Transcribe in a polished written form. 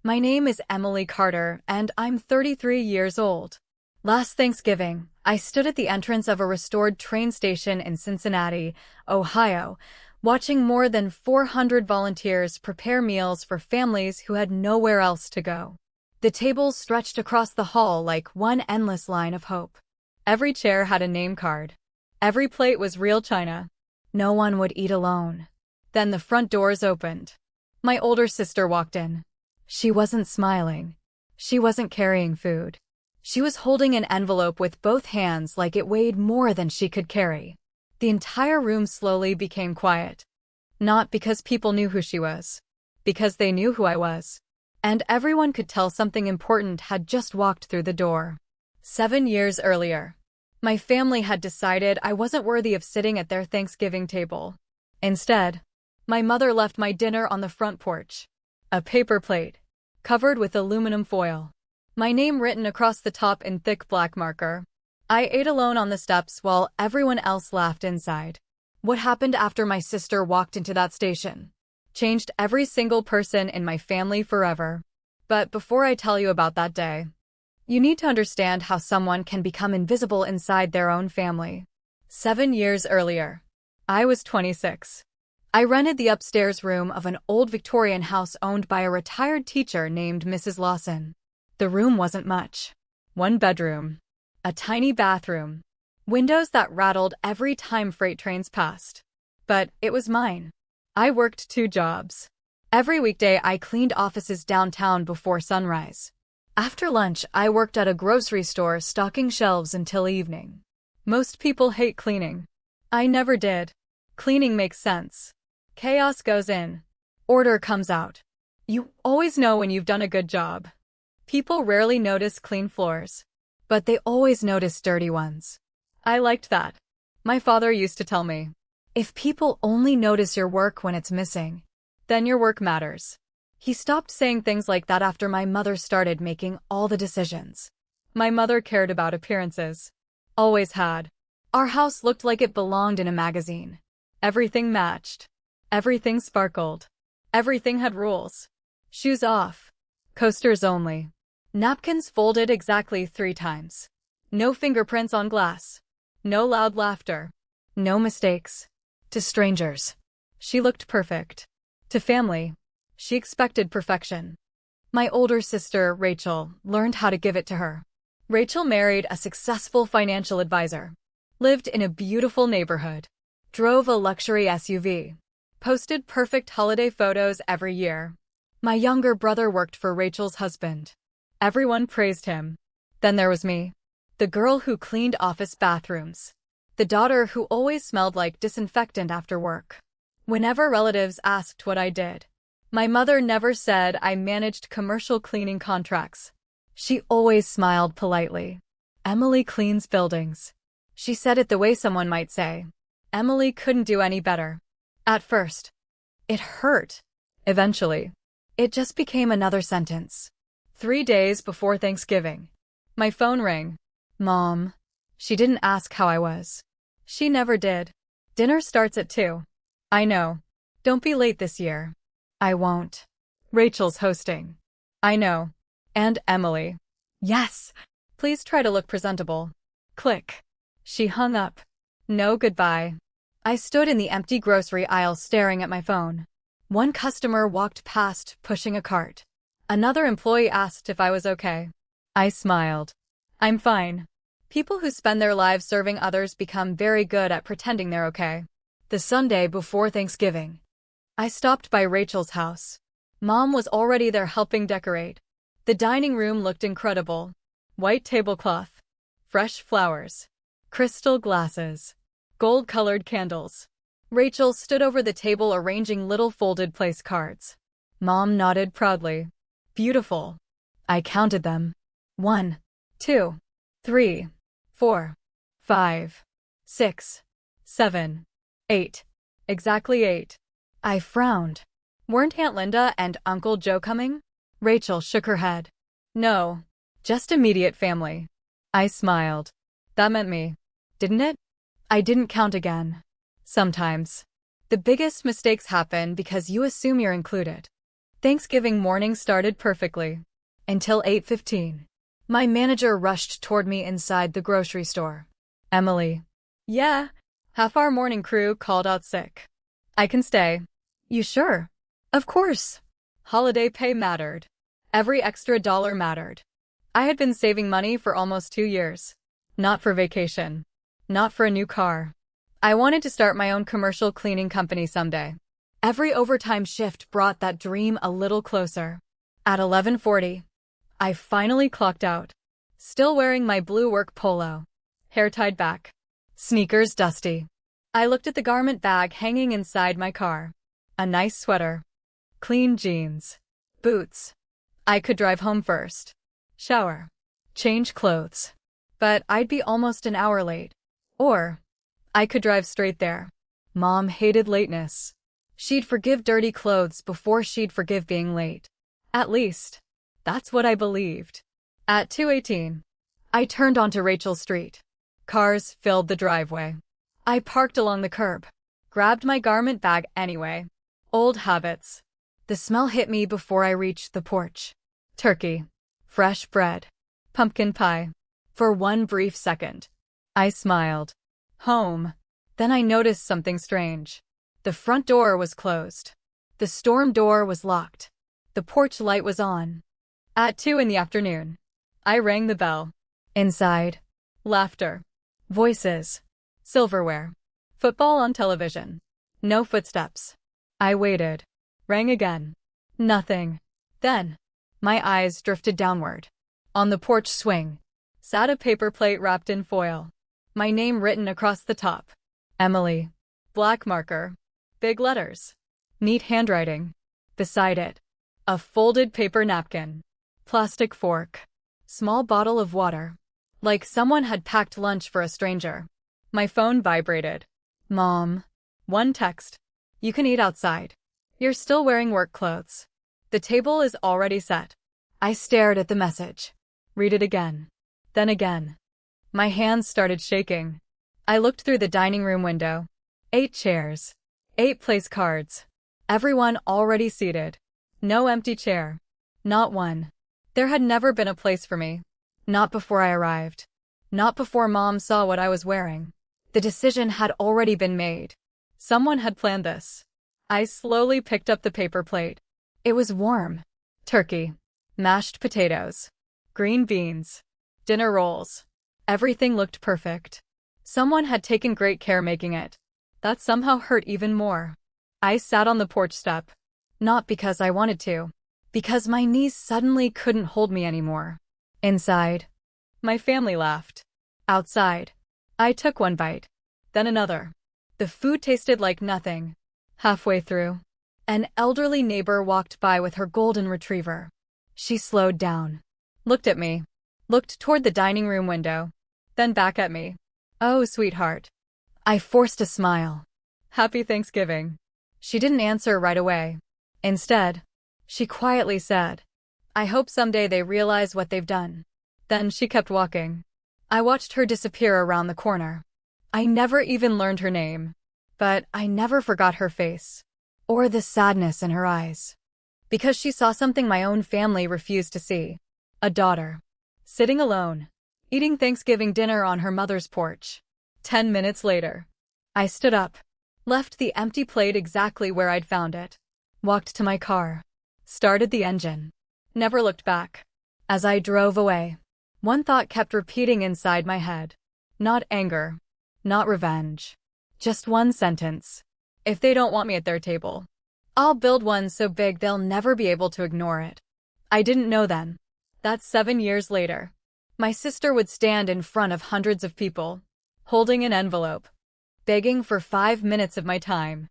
My name is Emily Carter, and I'm 33 years old. Last Thanksgiving, I stood at the entrance of a restored train station in Cincinnati, Ohio, watching more than 400 volunteers prepare meals for families who had nowhere else to go. The tables stretched across the hall like one endless line of hope. Every chair had a name card. Every plate was real china. No one would eat alone. Then the front doors opened. My older sister walked in. She wasn't smiling. She wasn't carrying food. She was holding an envelope with both hands like it weighed more than she could carry. The entire room slowly became quiet. Not because people knew who she was. Because they knew who I was. And everyone could tell something important had just walked through the door. 7 years earlier, my family had decided I wasn't worthy of sitting at their Thanksgiving table. Instead, my mother left my dinner on the front porch. A paper plate, covered with aluminum foil. My name written across the top in thick black marker. I ate alone on the steps while everyone else laughed inside. What happened after my sister walked into that station changed every single person in my family forever. But before I tell you about that day, you need to understand how someone can become invisible inside their own family. 7 years earlier, I was 26. I rented the upstairs room of an old Victorian house owned by a retired teacher named Mrs. Lawson. The room wasn't much. One bedroom. A tiny bathroom. Windows that rattled every time freight trains passed. But it was mine. I worked 2 jobs. Every weekday I cleaned offices downtown before sunrise. After lunch I worked at a grocery store stocking shelves until evening. Most people hate cleaning. I never did. Cleaning makes sense. Chaos goes in. Order comes out. You always know when you've done a good job. People rarely notice clean floors, but they always notice dirty ones. I liked that. My father used to tell me, if people only notice your work when it's missing, then your work matters. He stopped saying things like that after my mother started making all the decisions. My mother cared about appearances. Always had. Our house looked like it belonged in a magazine. Everything matched. Everything sparkled. Everything had rules. Shoes off. Coasters only. Napkins folded exactly 3 times. No fingerprints on glass. No loud laughter. No mistakes. To strangers, she looked perfect. To family, she expected perfection. My older sister, Rachel, learned how to give it to her. Rachel married a successful financial advisor, lived in a beautiful neighborhood, drove a luxury SUV, posted perfect holiday photos every year. My younger brother worked for Rachel's husband. Everyone praised him. Then there was me, the girl who cleaned office bathrooms, the daughter who always smelled like disinfectant after work. Whenever relatives asked what I did, my mother never said I managed commercial cleaning contracts. She always smiled politely. Emily cleans buildings. She said it the way someone might say, Emily couldn't do any better. At first, it hurt. Eventually, it just became another sentence. 3 days before Thanksgiving, my phone rang. Mom. She didn't ask how I was. She never did. Dinner starts at 2. I know. Don't be late this year. I won't. Rachel's hosting. I know. And Emily. Yes. Please try to look presentable. Click. She hung up. No goodbye. I stood in the empty grocery aisle staring at my phone. One customer walked past, pushing a cart. Another employee asked if I was okay. I smiled. I'm fine. People who spend their lives serving others become very good at pretending they're okay. The Sunday before Thanksgiving, I stopped by Rachel's house. Mom was already there helping decorate. The dining room looked incredible. White tablecloth, fresh flowers, crystal glasses, gold-colored candles. Rachel stood over the table arranging little folded place cards. Mom nodded proudly. Beautiful. I counted them. 1, 2, 3, 4, 5, 6, 7, 8. Exactly 8. I frowned. Weren't Aunt Linda and Uncle Joe coming? Rachel shook her head. No. Just immediate family. I smiled. That meant me. Didn't it? I didn't count again. Sometimes. The biggest mistakes happen because you assume you're included. Thanksgiving morning started perfectly. Until 8:15. My manager rushed toward me inside the grocery store. Emily. Yeah. Half our morning crew called out sick. I can stay. You sure? Of course. Holiday pay mattered. Every extra dollar mattered. I had been saving money for almost 2 years. Not for vacation. Not for a new car. I wanted to start my own commercial cleaning company someday. Every overtime shift brought that dream a little closer. At 11:40, I finally clocked out. Still wearing my blue work polo. Hair tied back. Sneakers dusty. I looked at the garment bag hanging inside my car. A nice sweater. Clean jeans. Boots. I could drive home first. Shower. Change clothes. But I'd be almost an hour late. Or I could drive straight there. Mom hated lateness. She'd forgive dirty clothes before she'd forgive being late. At least, that's what I believed. At 2:18, I turned onto Rachel Street. Cars filled the driveway. I parked along the curb. Grabbed my garment bag anyway. Old habits. The smell hit me before I reached the porch. Turkey. Fresh bread. Pumpkin pie. For one brief second, I smiled. Home. Then I noticed something strange. The front door was closed. The storm door was locked. The porch light was on. At 2 in the afternoon, I rang the bell. Inside. Laughter. Voices. Silverware. Football on television. No footsteps. I waited. Rang again. Nothing. Then, my eyes drifted downward. On the porch swing sat a paper plate wrapped in foil. My name written across the top. Emily. Black marker. Big letters. Neat handwriting. Beside it, a folded paper napkin. Plastic fork. Small bottle of water. Like someone had packed lunch for a stranger. My phone vibrated. Mom. One text. You can eat outside. You're still wearing work clothes. The table is already set. I stared at the message. Read it again. Then again. My hands started shaking. I looked through the dining room window. 8 chairs. 8 place cards. Everyone already seated. No empty chair. Not one. There had never been a place for me. Not before I arrived. Not before Mom saw what I was wearing. The decision had already been made. Someone had planned this. I slowly picked up the paper plate. It was warm. Turkey. Mashed potatoes. Green beans. Dinner rolls. Everything looked perfect. Someone had taken great care making it. That somehow hurt even more. I sat on the porch step. Not because I wanted to. Because my knees suddenly couldn't hold me anymore. Inside, my family laughed. Outside, I took one bite. Then another. The food tasted like nothing. Halfway through, an elderly neighbor walked by with her golden retriever. She slowed down. Looked at me. Looked toward the dining room window. Then back at me. Oh, sweetheart. I forced a smile. Happy Thanksgiving. She didn't answer right away. Instead, she quietly said, I hope someday they realize what they've done. Then she kept walking. I watched her disappear around the corner. I never even learned her name. But I never forgot her face. Or the sadness in her eyes. Because she saw something my own family refused to see. A daughter. Sitting alone. Eating Thanksgiving dinner on her mother's porch. 10 minutes later, I stood up. Left the empty plate exactly where I'd found it. Walked to my car. Started the engine. Never looked back. As I drove away, one thought kept repeating inside my head. Not anger. Not revenge. Just one sentence. If they don't want me at their table, I'll build one so big they'll never be able to ignore it. I didn't know then. That 7 years later, my sister would stand in front of hundreds of people, holding an envelope, begging for 5 minutes of my time.